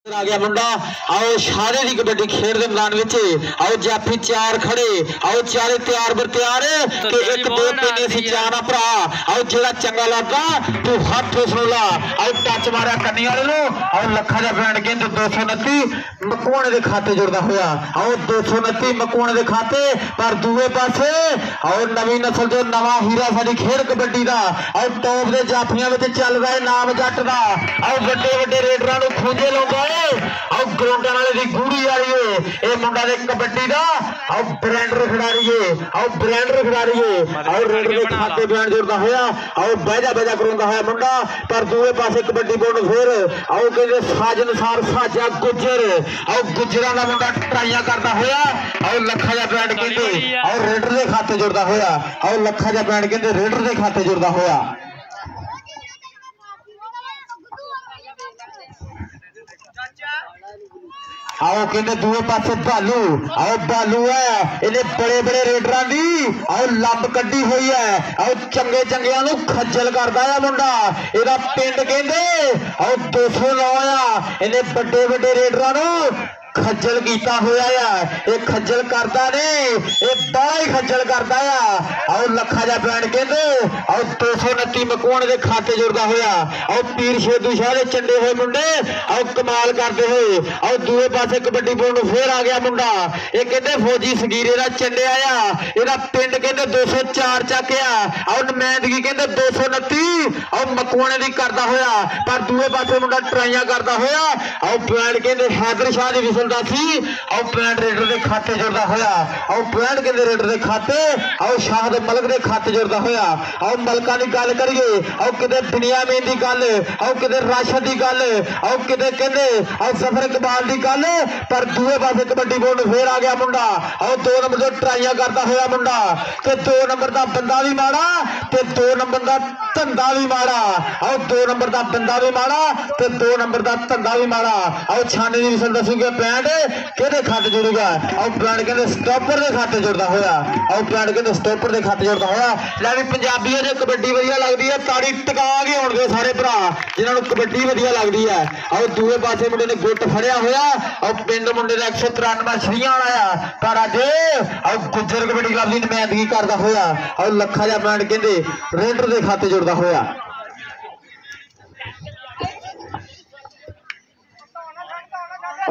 आ गया मुंडा आओ शारे की कबड्डी खेड के मैदान में आओ जाफी चार खड़े आओ चारे तैयार बर तैयार कि एक दो तीन सी चार भरा आओ जेड़ा चंगा लगा तू हाथ उसनू ला आओ टच मारा कन्नी वाले नो आओ लखा जा ब्रांड गेंद 229 मकवाणे के खाते जुड़दा होया आओ 229 मकवाणे के खाते पर दूए पासे आओ नवी नस्ल जो नवा हीरा साडी खेड कबड्डी दा आओ टॉप दे जाफियां विच चल रहा है नाम जट दा आओ वड्डे वड्डे रेडरां नू खूंजे लाउंदा आओ ग्राउंडां वाले दी गूड़ी आ रही है ए मुंडा दे कबड्डी दा आओ ब्रांडर खिडारी है आओ ब्रांडर खिडारी है आओ रेडर दे खाते ब्रांड जोड़दा होया आओ बैजा बैजा कराउंदा होया मुंडा पर दूए पासे कबड्डी बोर्ड फिर आओ कहंदे साजन सार साजा गुजर आओ गुजरां दा मुंडा ट्राइयां करदा होया आओ लखा जा ब्रांड कहंदे आओ रेडर दे खाते जुड़दा होया आओ लखा जा ब्रांड कहंदे रेडर दे खाते जुड़दा होया आओ कहते दूए पासे बालू आओ बालू है इन्हें बड़े बड़े रेडरां दी आओ लंब कड्डी हुई है आओ चंगे चंगियां नू खज्जल करदा है मुंडा इहदा पिंड कहंदे आओ 209 आ इन्हें बड़े बड़े रेडरां नू खज्जल किया होया है ये खज्जल करता नहीं ये बड़ा ही खज्जल करता है आओ लखा जा ब्रांड कहते आओ 229 मकवाणे के खाते जुड़दा होया आओ पीर शेदू शाह दे चंडे हुए मुंडे आओ कमाल करते हुए आओ दूए पासे कबड्डी बोर्ड फिर आ गया मुंडा ये कहते फौजी सगीरे दा चंडे आया इहदा पिंड कहते 204 चकिया आओ नमैंदगी कहते 229 आओ मकवाणे दी करदा होया पर दूए पासे मुंडा ट्राइयां करदा होया आओ ब्रांड कहते हैदर शाह दी विसल आओ पॉइंट रेडर के खाते जुड़दा होया आओ पॉइंट के रेडर के खाते आओ शाह दे मलक के खाते जुड़दा होया आओ मलका की गल करिए आओ किते बिनियामीन की गल आओ किते राशिद की गल आओ किते कहंदे आओ जफर इकबाल की गल पर दूए पासे कबड्डी बोर्ड फिर आ गया मुंडा आओ 2 नंबर जो ट्राइयां करता होया मुंडा ते 2 नंबर का बंदा भी माड़ा ते 2 नंबर का धंधा भी माड़ा आओ 2 नंबर का बंदा भी माड़ा ते 2 नंबर का धंधा भी माड़ा आओ छाने की विसल दसूगे पैंट केदे खाते जुड़ूगा आओ ब्रांड कहते स्टॉपर के खाते जुड़दा होया आओ ब्रांड कहते स्टॉपर के खाते जुड़दा होया लै भी पंजाबियों जो कबड्डी वधिया लगदी है ताड़ी टका के होणगे सारे भरा जिन्हां नूं कबड्डी वधिया लगदी है आओ दूए पासे मुंडे ने गुट फड़िया होया आओ पिंड मुंडे दा 193 छड़ियां वाला आ पर अज आओ गुजर कबड्डी क्लब दी नुमाइंदगी करदा होया आओ लखा जा ब्रांड कहते रेडर के खाते जुड़दा होया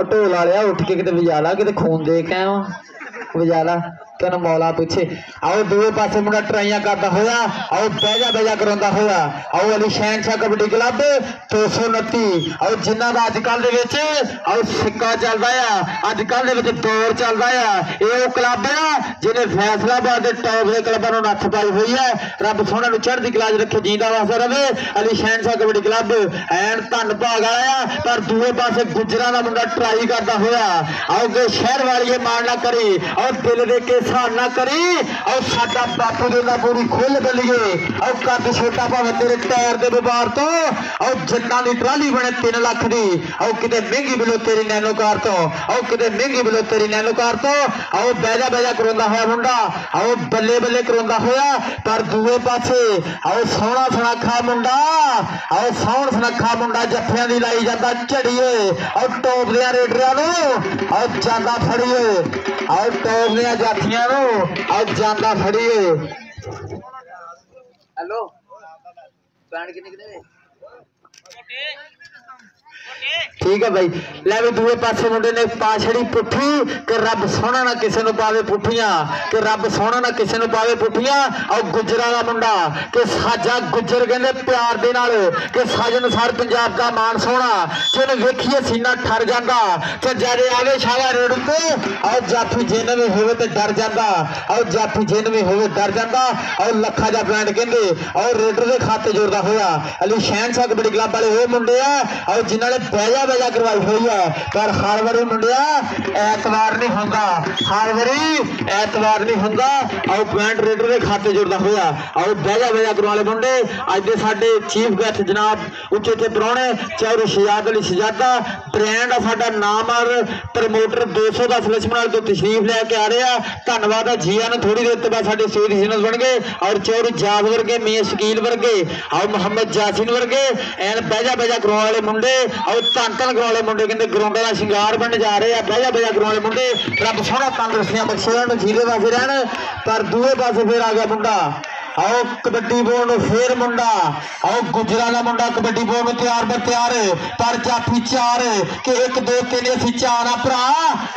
ढोल वाले उठ के किते वजा ला किते खून दे के आया वजा ला तेन मौला पीछे आओ दूए पासे मुंडा ट्राइयां करता होया आओ बैजा बैजा करांदा होया आओ अली शहन शाह कबड्डी क्लब 229 आओ जिन्ना दा अजकल दे विच आओ सिक्का चलदा है अजकल दे विच दौर चलदा है ये वो क्लब है जिन्हें फैसलाबाद दे टॉप दे क्लबां नूं नत्थ पाई हुई है रब सोहना नूं चढ़दी कला च रखे जींदा वास्ता रवे अली शहन शाह कबड्डी क्लब एन धन भाग आया पर दूए पासे गुजरां दा मुंडा ट्राई करदा होया आओ के शहर वाली मान ना करी और दिल दे के ना करी और साडा बापू दे ना पूरी खुल बलिए और कद छोटा भावे तेरे टायर दे व्यापार तो और जन्ना दी ट्राली बने 3 लाख दी और किते महंगी बिलो तेरी नैनो कार तो और किते महंगी बिलो तेरी नैनो कार तो और बैजा बैजा करांदा होया मुंडा और बल्ले बल्ले करांदा होया पर दूए पासे और सोहना सुनखा मुंडा और सोहन सुनखा मुंडा जफ्फियां दी लाई जांदा झड़िए और टॉप दे रेडरां नूं और जांदा फड़िए और टॉप दे जाफियां आज जांदा फड़िए हेलो पैंट कितने ठीक है भाई लै भी दूए पासे मुंडे ने पा छड़ी पुठी कि रब सोहना ना किसी नूं पावे पुठियां कि रब सोहना ना किसी नूं पावे पुठियां और गुजरां दा मुंडा कि साजा गुजर कहंदे प्यार दे नाल कि साजन सार पंजाब दा मान सोहना जिन वेखिए सीना ठर जांदा ते जदे आवे शाला रेड़ू ते और जाफी जिन भी होवे ते डर जांदा और जाफी जिन भी होवे डर जांदा और लखा जा ब्रांड कहंदे और रेडर दे खाते जुड़दा होया अली शहन शाह कबड्डी क्लब वाले वो मुंडे आ और जिन्हां ने बैजा बैजा करवाई हुई है पर हर बारी मुंडिया ऐतवार नहीं होंदा हर बारी ऐतवार नहीं होंदा और पॉइंट रेडर के खाते जुड़दा होया और बैजा बैजा करवाले मुंडे अज दे साडे चीफ गेस्ट जनाब उच्चे उच्चे परौणे चौधरी शजाद अली शजादा ब्रांड आ साडा नाम और प्रमोटर 210 लक्ष्मण तो तशरीफ लैके आ रहे हैं धन्नवाद है जी ने थोड़ी देर बाद साडे स्टेज सीनियर बन गए और चौधरी जाद वर्गे मियां शकील वर्गे और मोहम्मद जासिन वर्गे एन बैजा बैजा करवाने वाले मुंडे और आओ धन धन ग्राउंड वाले मुंडे कहते ग्राउंडा का शिंगार बन जा रहे हैं बजा बजा ग्राउंड वाले मुंडे रब सोहना तंदुरुस्तियां बख्शे जीरे पासे रहन पर दूए पासे फिर आ गया मुंडा आओ कबड्डी बोर्ड फिर मुंडा आओ गुजरा का मुंडा कबड्डी बोर्ड तैयार बर तैयार पर जाफी चार कि 1 2 3 असी चार भरा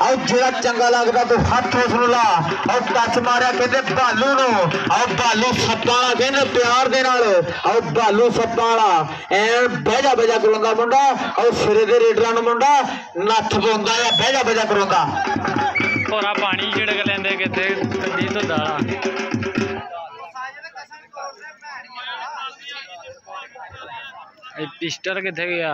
आओ जेड़ा चंगा लगता तू हथ उसनू ला आओ टच मारिया कहते भालू नो आओ भालू सप्पा वाला कहते प्यार दे नाल आओ भालू सप्पा वाला एन बजा बजा करोंदा मुंडा आओ सिरे दे रेडरां नू मुंडा नत्थ पाउंदा है बजा बजा करोंदा होरा पानी छिड़क लेंदे किते कड्डी तो दाला पिस्टल किथे गया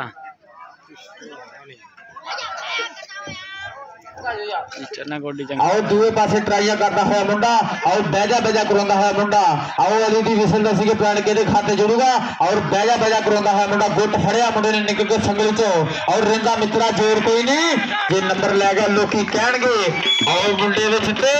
आओ दूए पासे ट्राइयां करता हुआ मुंडा आओ बैजा बैजा करवांदा हुआ मुंडा आओ अली दी विसल दसी के पैण के खाते जुड़ूगा और बैजा बैजा करवांदा हुआ मुंडा गुट फड़िया मुंडे ने निकल के संगली चो और रिंदा मित्रा जोर कोई नहीं जे नंबर ले गया लोकी कहणगे आओ मुंडे विच ते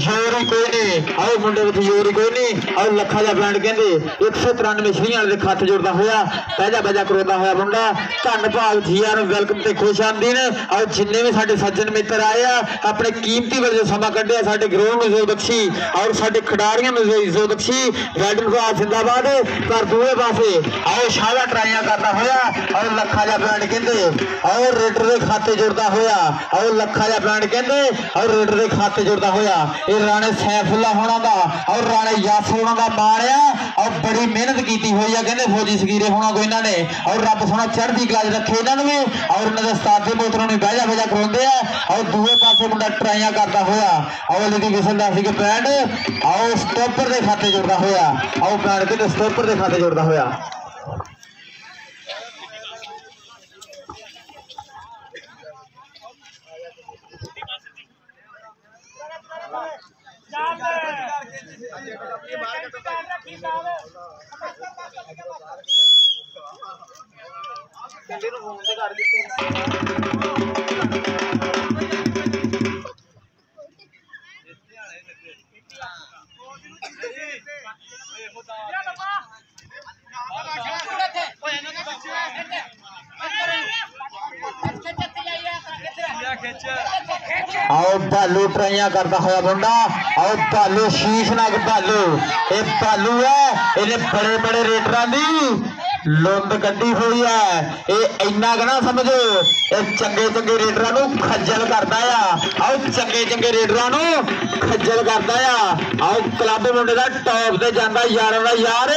जोर ही कोई नहीं आओ मुंडे विच जोर ही कोई नहीं आओ लखा जा पैण कहंदे 193 छीयां दे खाते जुड़दा होया बैजा बैजा करवांदा हुआ मुंडा धन भाग जीआर वेलकम ते खुश आमदीन आओ जिन्ने भी साडे सज्जन मित्र आए अपने कीमती वजह समा कढ़िया साडे ग्राउंड में बख्शी और साडे खिडारियों में इज्जत बख्शी रेड विभाग जिंदाबाद पर दूए पासे आओ शाला ट्राइयां करता होया और लखा जा ब्रांड कहते और रेडर के खाते जुड़ता होया और लखा जा ब्रांड कहते और रेडर के खाते जुड़ता होया ये राणे सैफुल्ला होना दा और राणे यासर होना दा मारिया और बड़ी मेहनत की हुई है कहते फौजी सगीरे होना को इन्होंने और रब सोना चढ़ती कला रखे इन्होंने और इन्होंने उस्ताद के मोतरों ने बहजा बहजा करवाते हैं और दूए पासे मुंडा ट्राइयां करता होया आओ अली दी विसल दासी के पैंड आओ स्टॉपर के खाते जुड़ता होया आओ पैंड के स्टॉपर के खाते जुड़ता होया आओ भालू ट्राइयां करता हुआ मुंडा आओ भालू शीश नाग भालू ये भालू है इन्हें बड़े बड़े रेडर की लुंद कड्डी हुई है ये इन्ना क ना समझो ये चंगे चंगे रेडर खज्जल करता है आओ चंगे चंगे रेडर खज्जल करता है आओ क्लब मुंडे का टॉप से जाता यार यार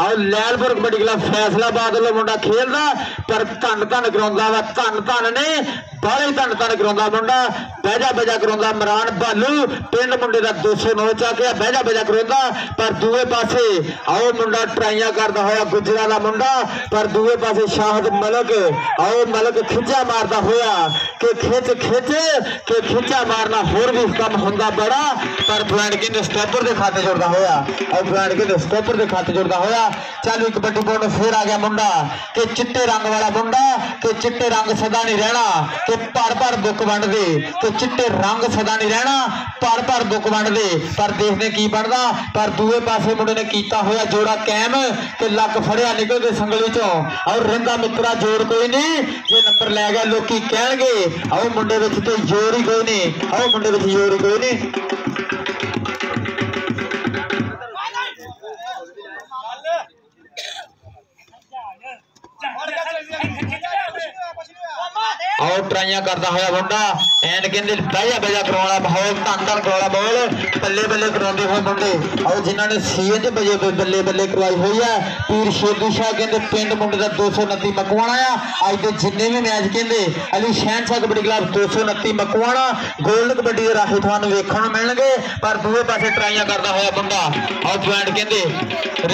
आओ लैलपुर कबड्डी क्लब फैसलाबाद वाला मुंडा खेलता पर धन धन करांदा वा धन धन ने बाले धन धन करांदा मुंडा बहजा बहजा करांदा मरान भालू पिंड मुंडे का 209 चाकिया बहजा बहजा करांदा पर दूए पासे आओ मुंडा ट्राइयां करता होया गुजरा का मुंडा पर दूए पासे शाहद मलक आओ मलक खिंचा मारता होया कि खिंच खिंच के खिंचा मारना होर भी कम होंदा बड़ा पर ब्रांड के स्टॉपर के खाते जुड़ता होया और ब्रांड के स्टॉपर के खाते जुड़ता होया चल कबड्डी बोर्ड फिर आ गया मुंडा कि चिट्टे रंग वाला मुंडा कि चिट्टे रंग सदा नहीं रहना कि पर बुक वंड दे तो चिट्टे रंग सदा नहीं रहना पर बुक वंड दे पर देखने की बनता पर दूए पासे मुंडे ने कीता होया जोड़ा कैम कि लक फड़िया निकल के संगली चो और रिंदा मित्रा जोर कोई नहीं जे नंबर लै गया लोग कहणगे आओ मुंडे विच तो जोर ही कोई नहीं आओ मुंडे विच जोर ही कोई नहीं आओ ट्राइयां करता हुआ मुंडा एन कहते बहजा बहजा करवाना माहौल धन धन करवाना माहौल बल्ले बल्ले करवाते हुए मुंडे और जिन्होंने सीएच बजे बल्ले बल्ले करवाई हुई है पीर शेदू शाह कहते पिंड मुंडे का 229 मकवाना आ अज के जिन्ने भी मैच कहते अली शहनशाह कबड्डी क्लब 229 मकवाना गोल्ड कबड्डी के राहे थानू वेखण मिलणगे पर दूए पासे ट्राइयां करता हुआ मुंडा और पॉइंट कहते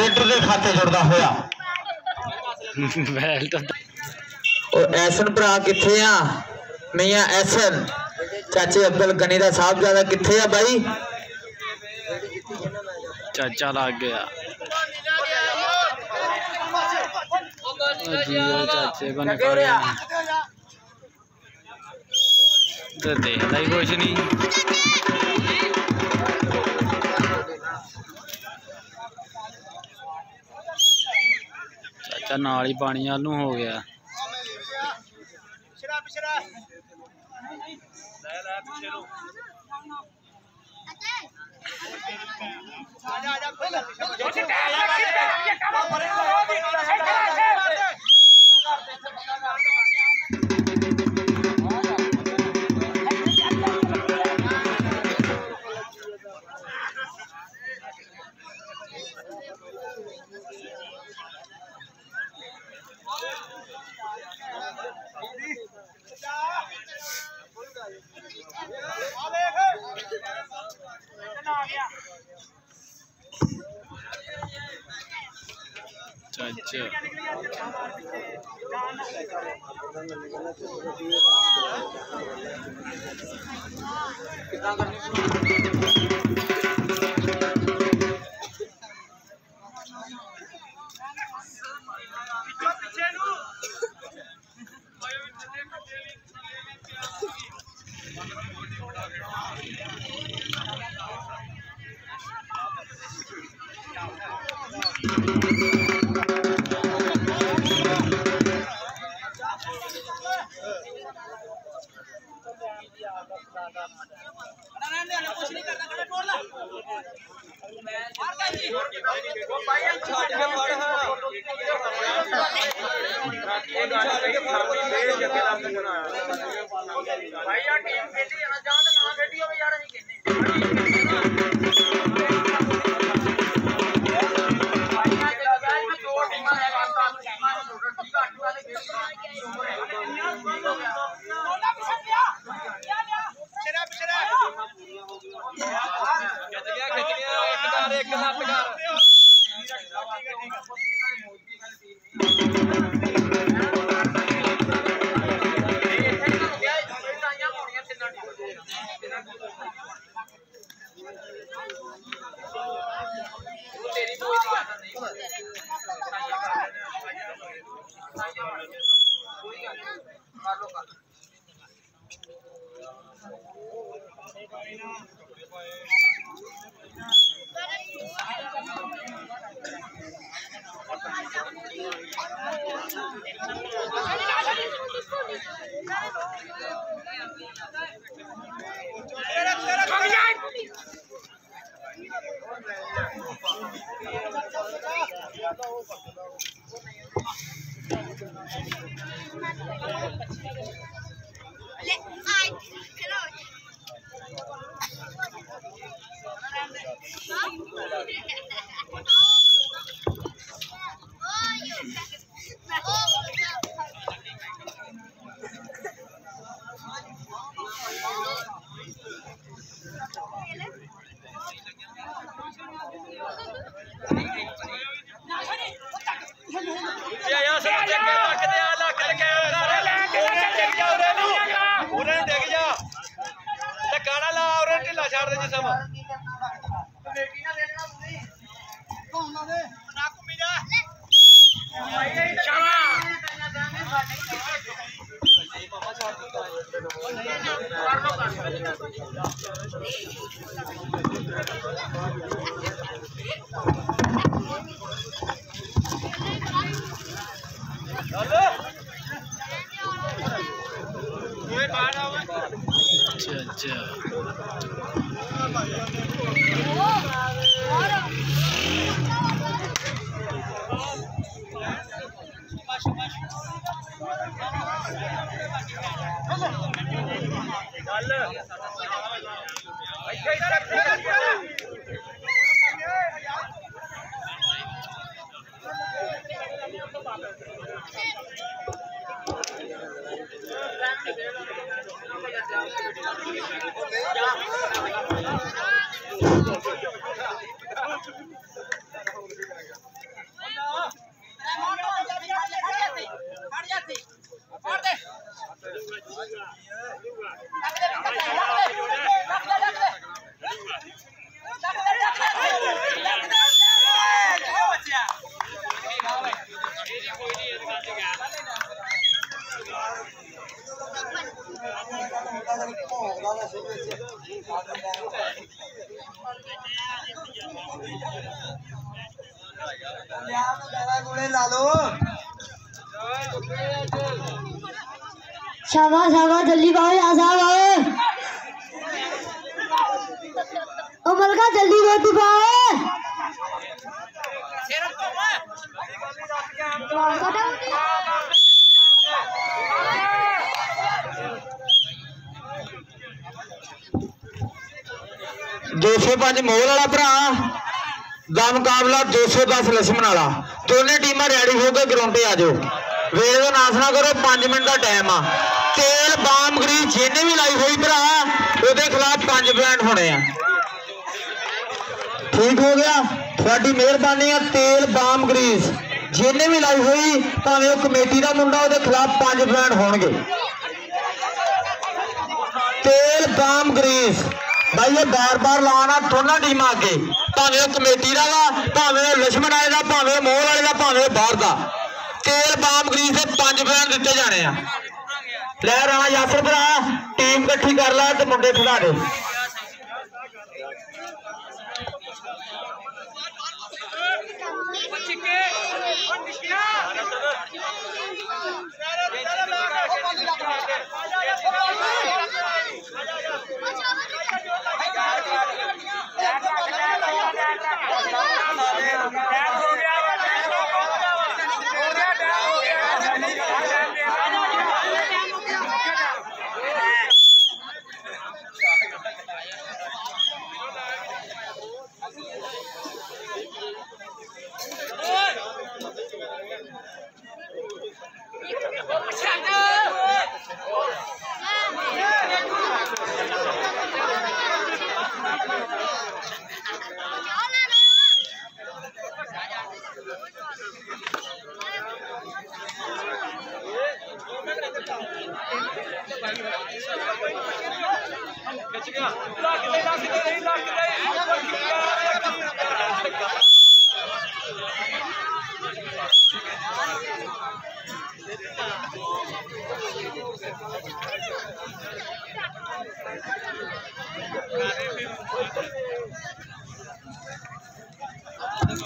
रेडर के खाते जुड़ता हुआ एसन भरा किथे आ मियां एसन चाचे अब्दुल गनी दा साहब ज्यादा किथे आ भाई चाचा लग गया चाचे को निकालिया तो देखता ही कुछ नहीं चाचा नाल ही पानी वाल हो गया शाबाश शाबाश जल्दी पाओ यहाँ साहब आओ उमर का जल्दी रोटी पाओ दो सौ 5 मोल वाला भरा दा मुकाबला 210 लक्ष्मण वाला। दोनों टीमां रेडी हो गए ग्राउंड पे आ जाओ। वेले का नाश ना करो 5 मिनट का टाइम आ। तेल बाम ग्रीस जिन्हें भी लाई हुई भरा ਉਹਦੇ खिलाफ 5 पॉइंट होने हैं। ठीक हो गया थोड़ी मेहरबानी है। तेल बाम ग्रीस जिन्हें भी लाई हुई भावे कमेटी का मुंडा ਉਹਦੇ खिलाफ 5 पॉइंट होंगे। तेल बाम ग्रीस भाई ये बार बार लाना दोनों टीम अगे भावे कमेटी का वा भावे लक्ष्मण वाले का भावे मोह वाले का भावे बाहर का। तेल बाम ग्रीस से 5 पॉइंट दिते जाने हैं। लै राणा यासर भरा टीम इकट्ठी कर ला ते मुंडे खिला दे।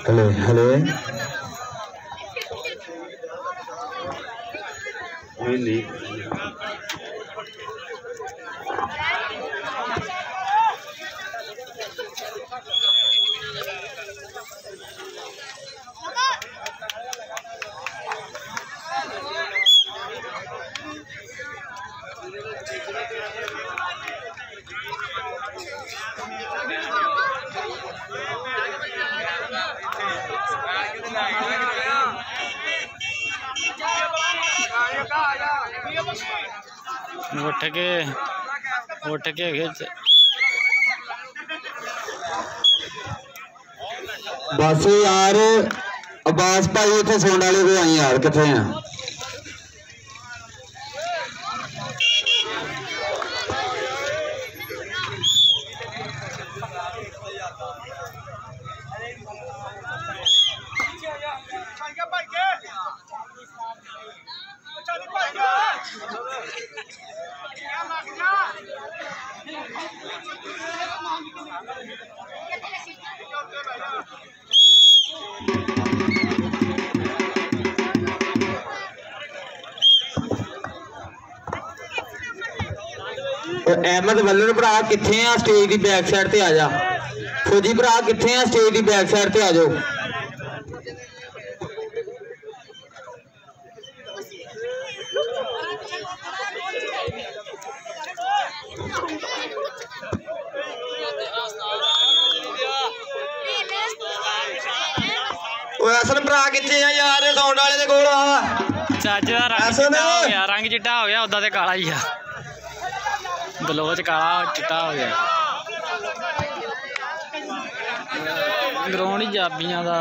हेलो हेलो उठ के बस यार अब्बास भाई उथे सोने वाले को आई यार किथे हैं। अहमद वल्लर भरा किथे आ स्टेज की बैक साइड ते आ जा। फौजी भरा किथे आ स्टेज की बैक साइड ते आ जाओ। असल भरा किथे आ यार साउंड वाले दे कोल आ। चज दा रंग चिट्टा हो गया रंग चिट्टा हो गया उदा ते काला ही आ बलोच काला चिट्टा हो गया। ग्राउंड ही जाबियां दा